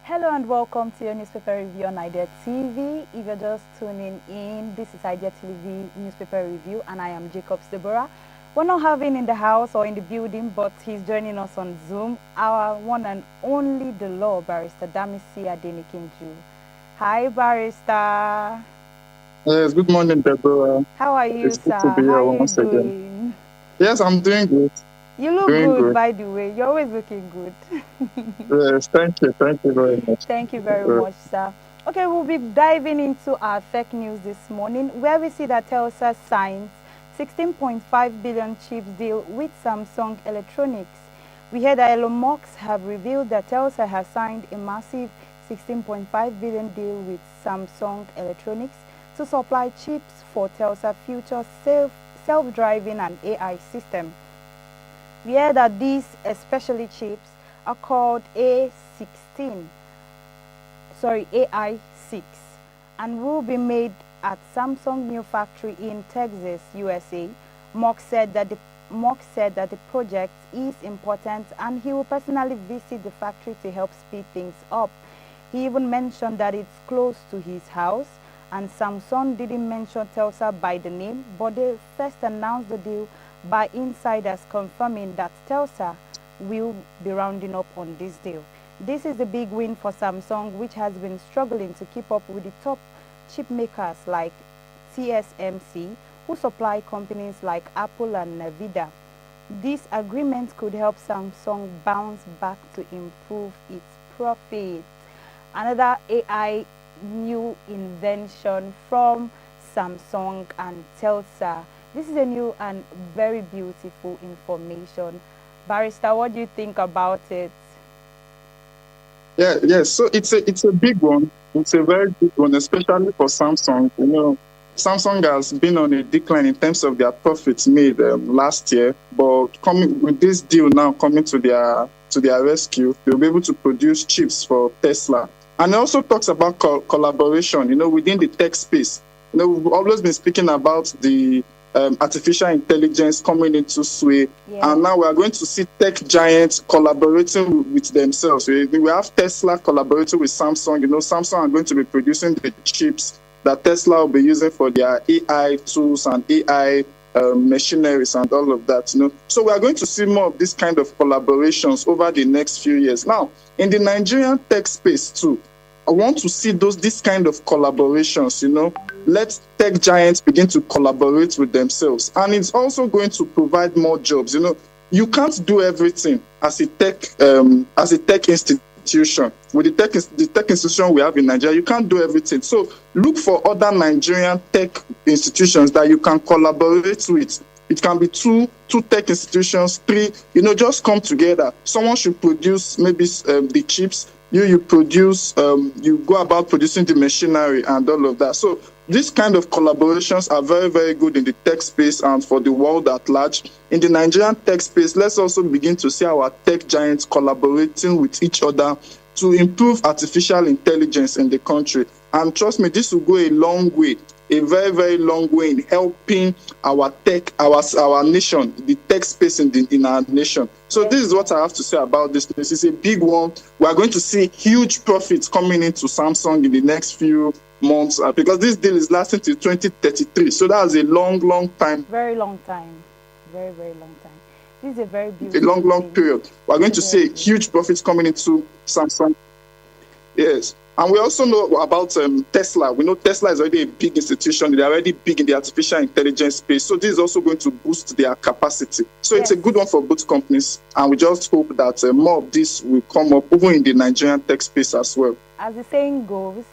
Hello and welcome to your newspaper review on Idea TV. If you're just tuning in, this is Idea TV newspaper review and I am Jacobs Deborah. We're not having in the house or in the building, but he's joining us on Zoom, our one and only the law barrister, Damisi Adenikinju. Hi, barrister. Yes, good morning, Deborah. How are you, It's good sir? to be How here are you once again. doing? Yes, I'm doing good. You look Doing good, good. by the way. You're always looking good. Yes, thank you. Thank you very much. Thank you very much, sir. Okay, we'll be diving into our fake news this morning, where we see that Telsa signs 16.5 billion chips deal with Samsung Electronics. We heard that Elon Musk have revealed that Telsa has signed a massive 16.5 billion deal with Samsung Electronics to supply chips for Telsa future self-driving and AI system. We heard that these especially chips are called AI6 and will be made at Samsung new factory in Texas, USA. Musk said that the project is important and he will personally visit the factory to help speed things up. He even mentioned that it's close to his house, and Samsung didn't mention Telsa by the name, but they first announced the deal by insiders confirming that Telsa will be rounding up on this deal. This is a big win for Samsung, which has been struggling to keep up with the top chip makers like TSMC, who supply companies like Apple and Nvidia. This agreement could help Samsung bounce back to improve its profits. Another AI new invention from Samsung and Telsa. This is a new and very beautiful information. Barrister, what do you think about it? Yes. So it's a big one. It's a very big one, especially for Samsung. Samsung has been on a decline in terms of their profits made last year, but coming with this deal now coming to their rescue, they'll be able to produce chips for Tesla. And it also talks about collaboration. Within the tech space. We've always been speaking about the artificial intelligence coming into sway, and now we are going to see tech giants collaborating with themselves. We have Tesla collaborating with Samsung. Samsung are going to be producing the chips that Tesla will be using for their AI tools and AI machineries and all of that. So we are going to see more of this kind of collaborations over the next few years. Now, in the Nigerian tech space too, I want to see this kind of collaborations. Let tech giants begin to collaborate with themselves, and it's also going to provide more jobs. You can't do everything as a tech institution. With the tech institution we have in Nigeria, you can't do everything. So look for other Nigerian tech institutions that you can collaborate with. It can be two tech institutions, three. Just come together. Someone should produce maybe the chips. You produce, you go about producing the machinery and all of that. So these kind of collaborations are very, very good in the tech space and for the world at large. In the Nigerian tech space, let's also begin to see our tech giants collaborating with each other to improve artificial intelligence in the country. And trust me, this will go a long way, a very, very long way in helping our tech, our nation, the tech space in our nation. So this is what I have to say about this. This is a big one. We are going to see huge profits coming into Samsung in the next few months because this deal is lasting till 2033. So that's a long, long time. Very long time. Very, very long time. This is a very beautiful A long period. We are going to see huge profits coming into Samsung. Yes. And we also know about Tesla. We know Tesla is already a big institution. They're already big in the artificial intelligence space. So this is also going to boost their capacity. So it's a good one for both companies. And we just hope that more of this will come up, even in the Nigerian tech space as well. As the saying goes,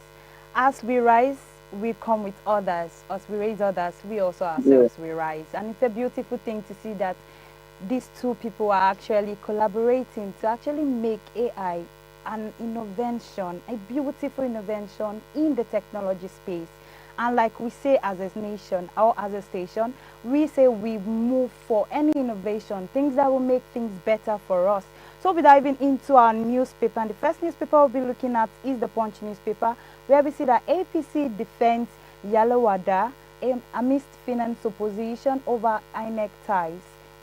as we rise, we come with others. As we raise others, we also ourselves will rise. And it's a beautiful thing to see that these two people are actually collaborating to actually make AI an innovation, a beautiful innovation in the technology space. And like we say as a nation or as a station, we say we move for any innovation, things that will make things better for us. So we'll be diving into our newspaper, and the first newspaper we'll be looking at is the Punch newspaper, where we see that APC defends Yalowada amidst finance opposition over INEC ties.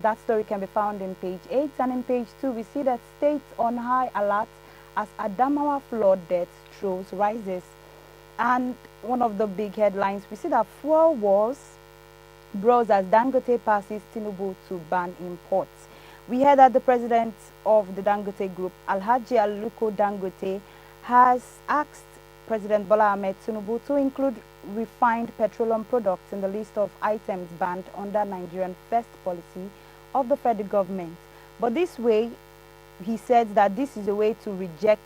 That story can be found in page 8, and in page 2 we see that states on high alert as Adamawa flood death throws rises. And one of the big headlines, we see that fuel wars bros as Dangote passes Tinubu to ban imports. We heard that the president of the Dangote Group, Alhaji Aluko Dangote, has asked President Bola Ahmed Tinubu to include refined petroleum products in the list of items banned under Nigerian First policy of the federal government. But this way, he said that this is a way to reject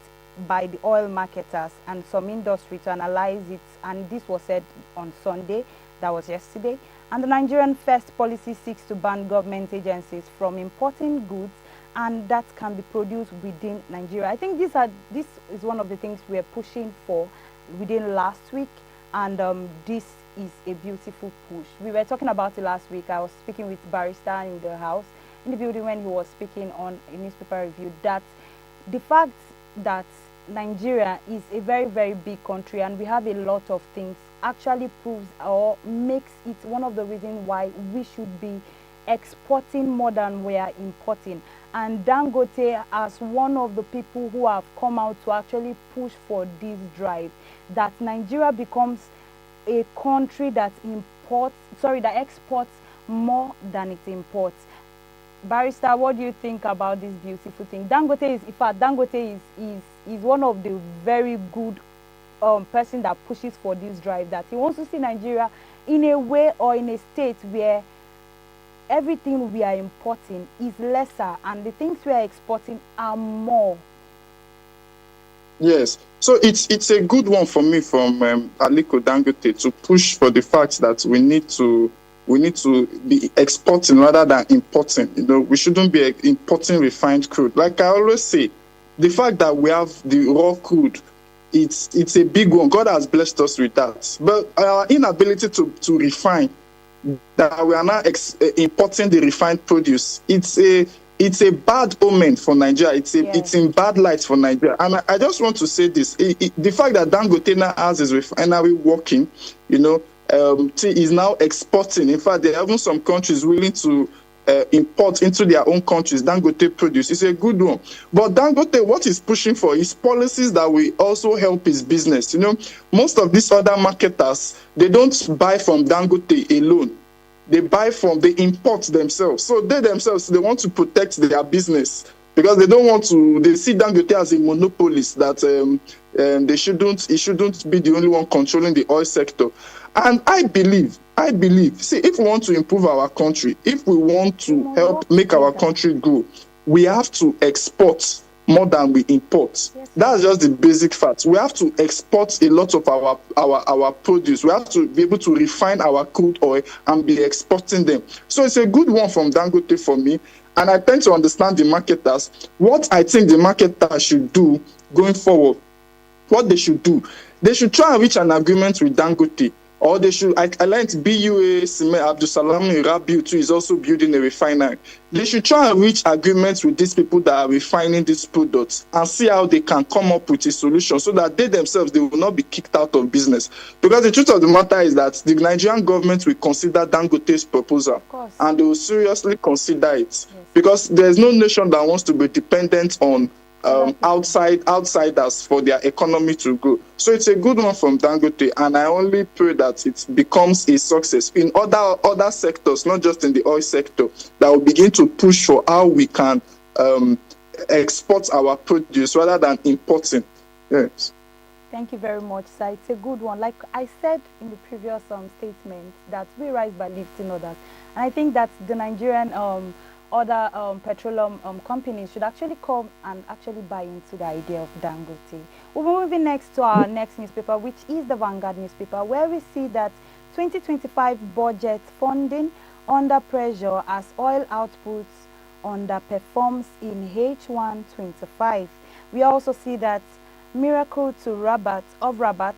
by the oil marketers and some industry to analyze it, and this was said on Sunday, that was yesterday. And the Nigerian First policy seeks to ban government agencies from importing goods and that can be produced within Nigeria. I think this is one of the things we are pushing for within last week, and this is a beautiful push. We were talking about it last week. I was speaking with Barrister in the house, in the building, when he was speaking on a newspaper review, that the fact that Nigeria is a very, very big country and we have a lot of things actually proves or makes it one of the reasons why we should be exporting more than we are importing. And Dangote, as one of the people who have come out to actually push for this drive, that Nigeria becomes a country that exports more than it imports. Barrister, what do you think about this beautiful thing? Dangote is one of the very good person that pushes for this drive, that he wants to see Nigeria in a way or in a state where everything we are importing is lesser and the things we are exporting are more. Yes, so it's a good one for me from Aliko Dangote to push for the fact that we need to be exporting rather than importing. We shouldn't be importing refined crude. Like I always say, the fact that we have the raw crude, it's a big one. God has blessed us with that. But our inability to refine, that we are now importing the refined produce, it's a bad omen for Nigeria. It's in bad light for Nigeria. And I just want to say this: the fact that Dangote now has his refinery working, is now exporting. In fact, there are even some countries willing to import into their own countries Dangote produce. It's a good one. But Dangote, what he's pushing for is policies that will also help his business. Most of these other marketers, they don't buy from Dangote alone. They import themselves. So they themselves, they want to protect their business because they see Dangote as a monopolist, that he shouldn't be the only one controlling the oil sector. And I believe, see, if we want to improve our country, if we want to help make our country grow, we have to export more than we import. Yes. That's just the basic fact. We have to export a lot of our produce. We have to be able to refine our crude oil and be exporting them. So it's a good one from Dangote for me. And I tend to understand the marketers. What I think the marketers should do going forward, what they should do, they should try and reach an agreement with Dangote. Or they should, I learned BUA, Abdul Salam Rabiu too is also building a refinery. They should try and reach agreements with these people that are refining these products and see how they can come up with a solution so that they themselves, they will not be kicked out of business. Because the truth of the matter is that the Nigerian government will consider Dangote's proposal and they will seriously consider it. Yes. Because there's no nation that wants to be dependent on outsiders for their economy to grow. So it's a good one from Dangote, and I only pray that it becomes a success in other sectors, not just in the oil sector, that will begin to push for how we can export our produce rather than importing. Yes. Thank you very much, sir. It's a good one. Like I said in the previous statement, that we rise by lifting others, and I think that the Nigerian other petroleum companies should actually come and actually buy into the idea of Dangote. We'll be moving next to our next newspaper, which is the Vanguard newspaper, where we see that 2025 budget funding under pressure as oil outputs underperforms in H1 25. We also see that miracle to Rabat,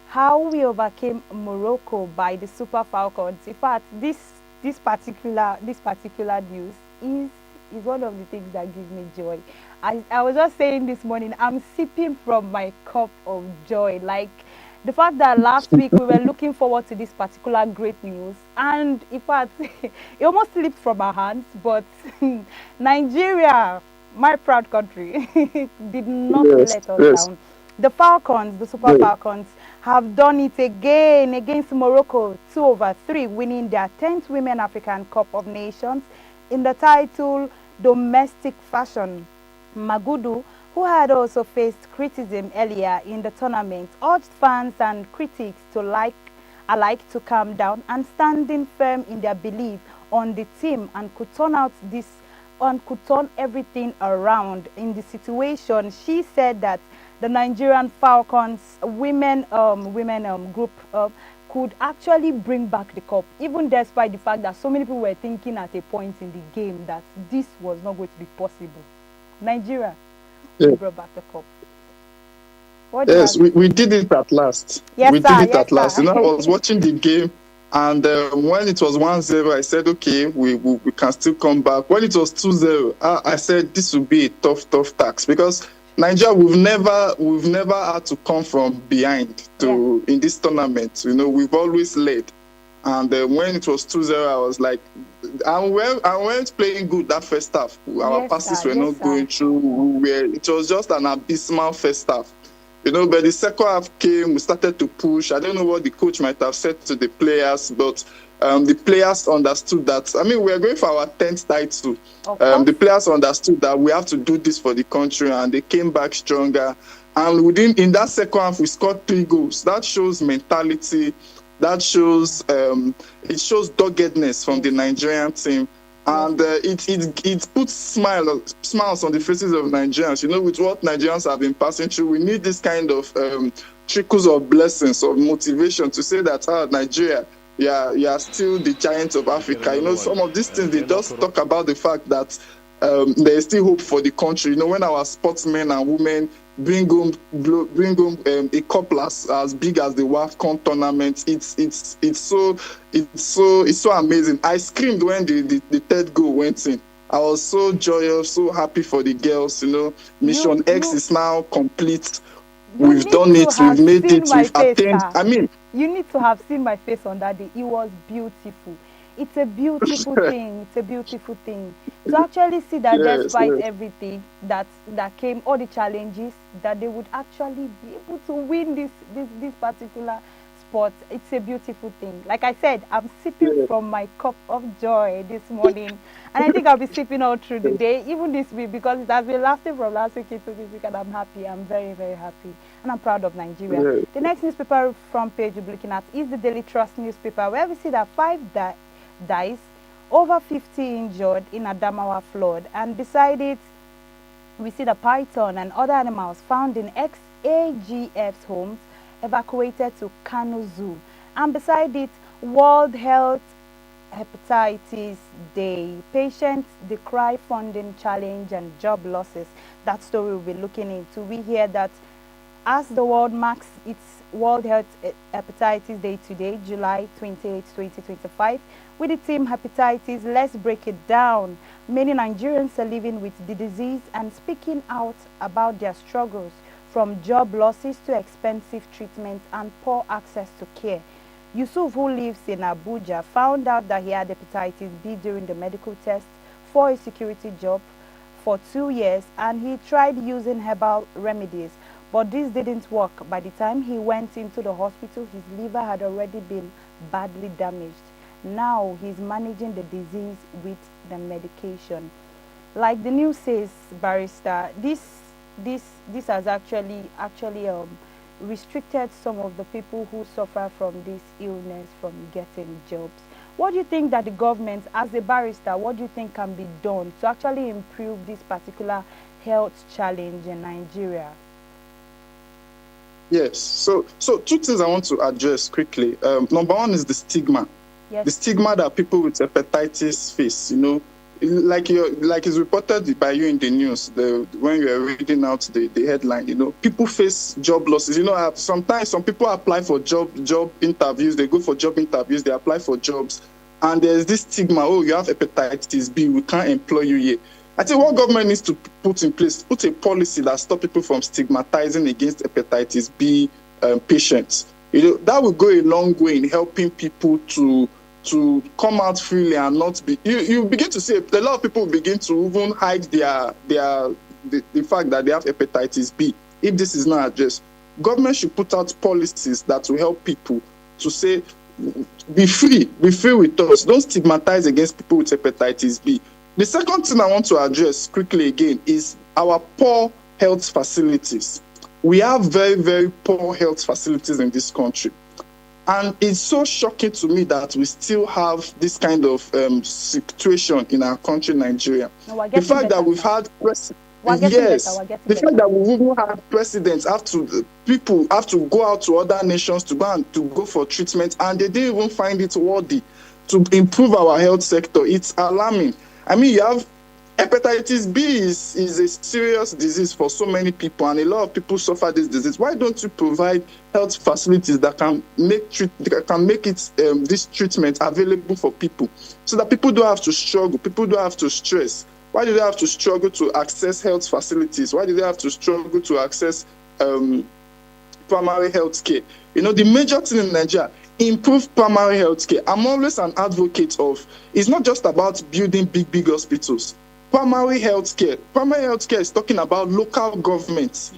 how we overcame Morocco by the Super Falcons. In fact, this particular news is one of the things that gives me joy. I was just saying this morning, I'm sipping from my cup of joy. Like the fact that last week we were looking forward to this particular great news, and in fact, it almost slipped from our hands. But Nigeria, my proud country, did not Yes, let us yes, down. The Falcons, the Super yes. Falcons, have done it again against Morocco, 2-3, winning their 10th Women African Cup of Nations in the title domestic fashion. Magudu, who had also faced criticism earlier in the tournament, urged fans and critics to alike to calm down and standing firm in their belief on the team and could turn everything around in the situation. She said that the Nigerian Falcons women group could actually bring back the cup, even despite the fact that so many people were thinking at a point in the game that this was not going to be possible. Nigeria, we Yes. brought back the cup. What do you Yes, have? we did it at last. Yes, We did sir. it Yes, at last. sir. I was watching the game, and when it was 1-0, I said, okay, we can still come back. When it was 2-0, I said this will be a tough task because Nigeria, we've never had to come from behind in this tournament. We've always led. And when it was 2-0, I was like, and we weren't playing good that first half. Our Yes, passes sir. were Yes, not sir. going through. It was just an abysmal first half. But the second half came, we started to push. I don't know what the coach might have said to the players, but the players understood that. I mean, we are going for our 10th title. The players understood that we have to do this for the country, and they came back stronger. And in that second half, we scored 3 goals. That shows mentality. That shows it shows doggedness from the Nigerian team. And it puts smiles on the faces of Nigerians. With what Nigerians have been passing through, we need this kind of trickles of blessings, of motivation to say that Nigeria, you are still the giant of Africa. Some of these things, they just talk about the fact that there is still hope for the country. When our sportsmen and women bring home a cup as big as the WAFCON tournament, it's so amazing. I screamed when the third goal went in. I was so joyous, so happy for the girls. Mission X is now complete. We've done it. We've made it. We've attained. I mean, you need to have seen my face on that day. It was beautiful. It's a beautiful thing. It's a beautiful thing to actually see that despite everything that came, all the challenges, that they would actually be able to win this particular sport. It's a beautiful thing. Like I said, I'm sipping from my cup of joy this morning, and I think I'll be sipping all through the day, even this week, because it has been lasting from last week into this week, and I'm happy. I'm very, very happy, and I'm proud of Nigeria. The next newspaper front page we'll be looking at is the Daily Trust newspaper, where we see that 5 dies, over 50 injured in Adamawa flood, and beside it we see the python and other animals found in ex-AGF's homes evacuated to Kano Zoo, and beside it World Health Hepatitis Day, patients decry funding challenge and job losses. That story we'll be looking into. We hear that as the world marks its World Health Hepatitis Day today, July 28, 2025, with the theme Hepatitis, let's break it down. Many Nigerians are living with the disease and speaking out about their struggles, from job losses to expensive treatment and poor access to care. Yusuf, who lives in Abuja, found out that he had hepatitis B during the medical test for a security job for 2 years, and he tried using herbal remedies, but this didn't work. By the time he went into the hospital, his liver had already been badly damaged. Now he's managing the disease with the medication. Like the news says, barrister, this has actually restricted some of the people who suffer from this illness from getting jobs. What do you think that the government, as a barrister, what do you think can be done to actually improve this particular health challenge in Nigeria? Yes, so 2 things I want to address quickly. Number 1 is the stigma. The stigma that people with hepatitis face, like it's reported by you in the news, when you are reading out the headline, people face job losses. Sometimes some people apply for job interviews, they go for job interviews, they apply for jobs, and there's this stigma, oh, you have hepatitis B, we can't employ you here. I think what government needs to put in place, put a policy that stops people from stigmatizing against hepatitis B patients. That will go a long way in helping people to to come out freely and not be, you begin to see a lot of people begin to even hide the fact that they have hepatitis B if this is not addressed. Government should put out policies that will help people to say, be free with us. Don't stigmatize against people with hepatitis B. The second thing I want to address quickly again is our poor health facilities. We have very, very poor health facilities in this country. And it's so shocking to me that we still have this kind of situation in our country, Nigeria. No, the fact that we've had the fact that we even had presidents people have to go out to other nations to go for treatment, and they didn't even find it worthy to improve our health sector. It's alarming. I mean, you have hepatitis B is a serious disease for so many people, and a lot of people suffer this disease. Why don't you provide health facilities that can make this treatment available for people, so that people don't have to struggle, people don't have to stress? Why do they have to struggle to access health facilities? Why do they have to struggle to access primary health care? You know, the major thing in Nigeria, improve primary health care. I'm always an advocate of, it's not just about building big hospitals. Primary health care is talking about local governments.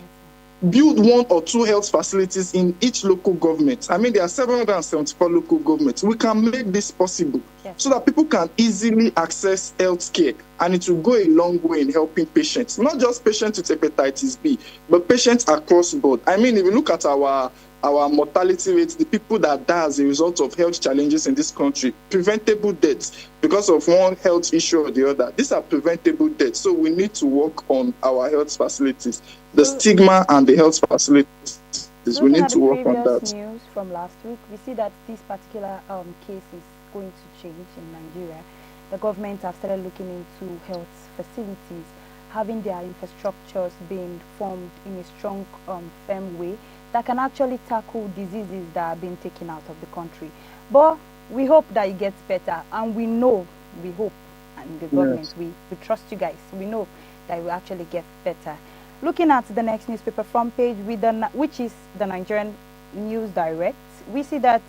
Build 1 or 2 health facilities in each local government. I mean, there are 774 local governments. We can make this possible so that people can easily access health care, and it will go a long way in helping patients, not just patients with hepatitis B, but patients across the board. I mean, if you look at our mortality rates, the people that die as a result of health challenges in this country, preventable deaths because of one health issue or the other, these are preventable deaths. So we need to work on our health facilities, the stigma and the health facilities. We need to work on that. News from last week, we see that this particular case is going to change in Nigeria. The government have started looking into health facilities, having their infrastructures being formed in a strong, firm way that can actually tackle diseases that are being taken out of the country. But we hope that it gets better, and we hope, and the government, we trust you guys. We know that it will actually get better. Looking at the next newspaper front page, which is the Nigerian News Direct, we see that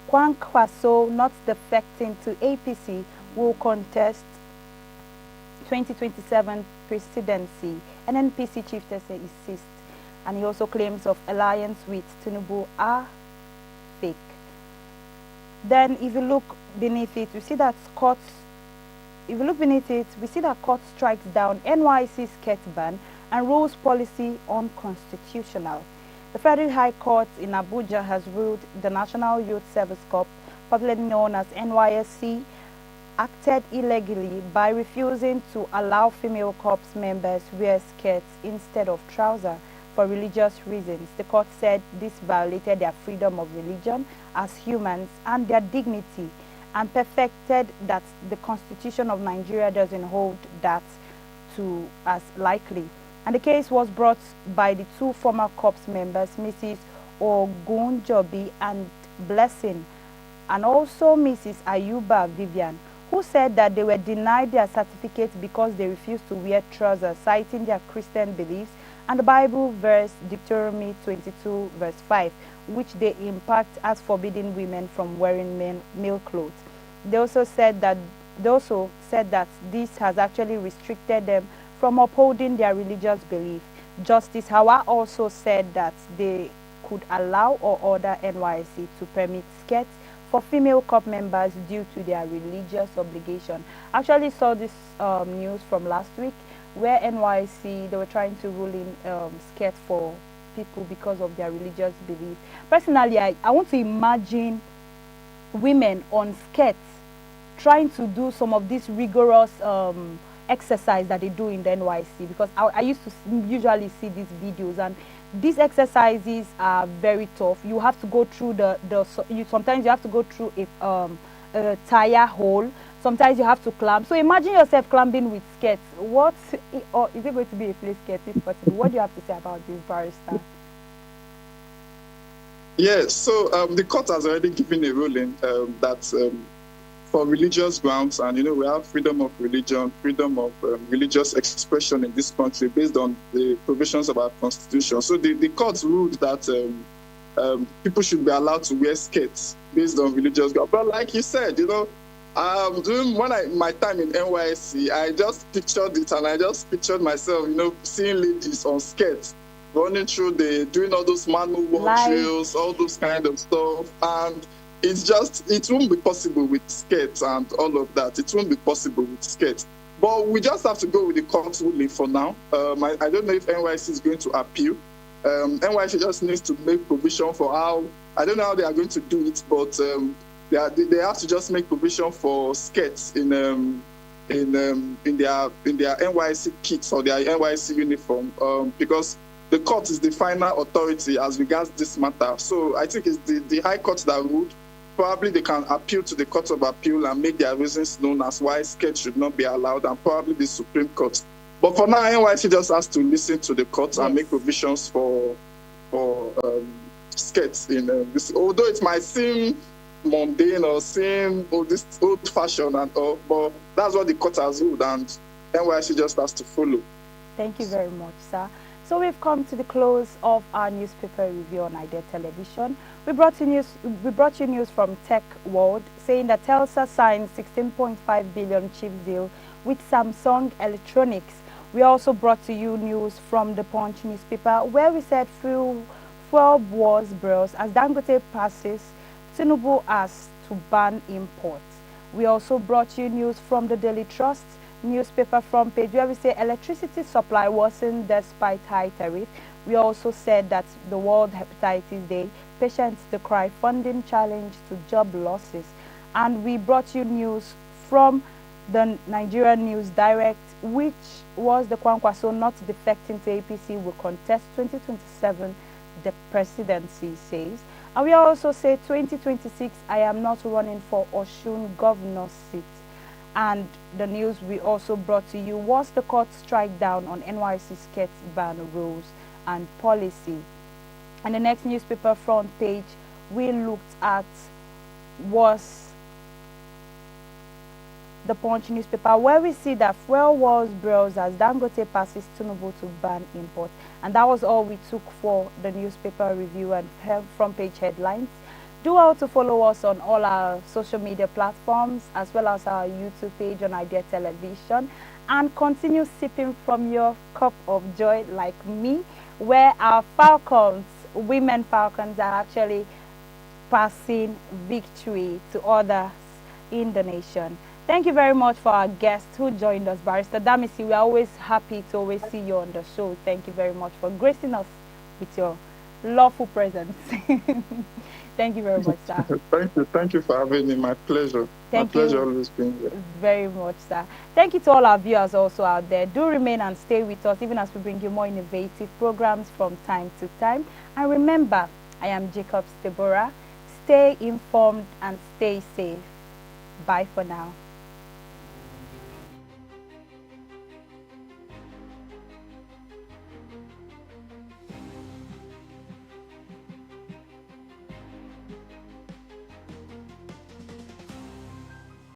Kwankwaso, not defecting to APC, will contest 2027 presidency. NNPC chief insists, and he also claims of alliance with Tinubu are fake. Then if you look beneath it, we see that court strikes down NYSC skirt ban and rules policy unconstitutional. The Federal High Court in Abuja has ruled the National Youth Service Corps, popularly known as NYSC, acted illegally by refusing to allow female corps members wear skirts instead of trousers for religious reasons. The court said this violated their freedom of religion as humans and their dignity, and perfected that the Constitution of Nigeria doesn't hold that to as likely. And the case was brought by the 2 former corps members, Mrs. Ogunjobi and Blessing, and also Mrs. Ayuba Vivian, who said that they were denied their certificates because they refused to wear trousers, citing their Christian beliefs and the Bible verse Deuteronomy 22 verse 5, which they impact as forbidding women from wearing male clothes. They also said that this has actually restricted them from upholding their religious belief. Justice Hawa also said that they could allow or order NYSC to permit skirts for female corps members due to their religious obligation. I actually saw this news from last week, where NYSC, they were trying to rule in skirts for people because of their religious belief. Personally, I want to imagine women on skirts trying to do some of this rigorous exercise that they do in the NYSC, because I used to usually see these videos, and these exercises are very tough. You have to go through sometimes you have to go through a tire hole. Sometimes you have to climb. So imagine yourself climbing with skirts. Or is it going to be a play skirt if possible? What do you have to say about this, barrister? Yes, so the court has already given a ruling that for religious grounds, and we have freedom of religion, freedom of religious expression in this country based on the provisions of our constitution. So the court ruled that people should be allowed to wear skirts based on religious grounds. But like you said, during my time in NYSC, I just pictured it, and I just pictured myself, seeing ladies on skirts running through doing all those manual walk drills, all those kind of stuff, and it won't be possible with skirts and all of that. It won't be possible with skirts. But we just have to go with the court ruling for now. I don't know if NYSC is going to appeal. NYSC just needs to make provision for I don't know how they are going to do it, but they have to just make provision for skirts in their NYSC kits or their NYSC uniform, because the court is the final authority as regards this matter. So I think it's the High Court that ruled. Probably they can appeal to the Court of Appeal and make their reasons known as why skirts should not be allowed, and probably the Supreme Court. But for now, NYSC just has to listen to the court and make provisions for skirts in this. Although it might seem mundane or seem this old-fashioned and all, but that's what the court has ruled, and NYSC just has to follow. Thank you very much, sir. So we've come to the close of our newspaper review on Idea Television. We brought you news from Tech World, saying that Telsa signed 16.5 billion chip deal with Samsung Electronics. We also brought to you news from the Punch newspaper, where we said fuel wars brews as Dangote passes Tinubu as to ban imports. We also brought you news from the Daily Trust newspaper front page, where we say electricity supply worsened despite high tariff. We also said that the World Hepatitis Day, patients decry funding challenge to job losses. And we brought you news from the Nigerian News Direct, which was the Kwankwaso not defecting to APC will contest 2027, the presidency says. And we also say 2026, I am not running for Osun governor's seat. And the news we also brought to you was the court strike down on NYSC skirt ban rules and policy. And the next newspaper front page we looked at was the Punch newspaper, where we see that fuel wars brews as Dangote passes Tinubu to ban import. And that was all we took for the newspaper review and front page headlines. Do well to follow us on all our social media platforms, as well as our YouTube page on Idea Television, and continue sipping from your cup of joy like me, where our Falcons, women Falcons, are actually passing victory to others in the nation. Thank you very much for our guest who joined us, Barrister Damisi. We are always happy to always see you on the show. Thank you very much for gracing us with your lawful presence. Thank you very much, sir. Thank you for having me. My pleasure. My pleasure always being here. Very much, sir. Thank you to all our viewers also out there. Do remain and stay with us, even as we bring you more innovative programs from time to time. And remember, I am Jacobs Deborah. Stay informed and stay safe. Bye for now.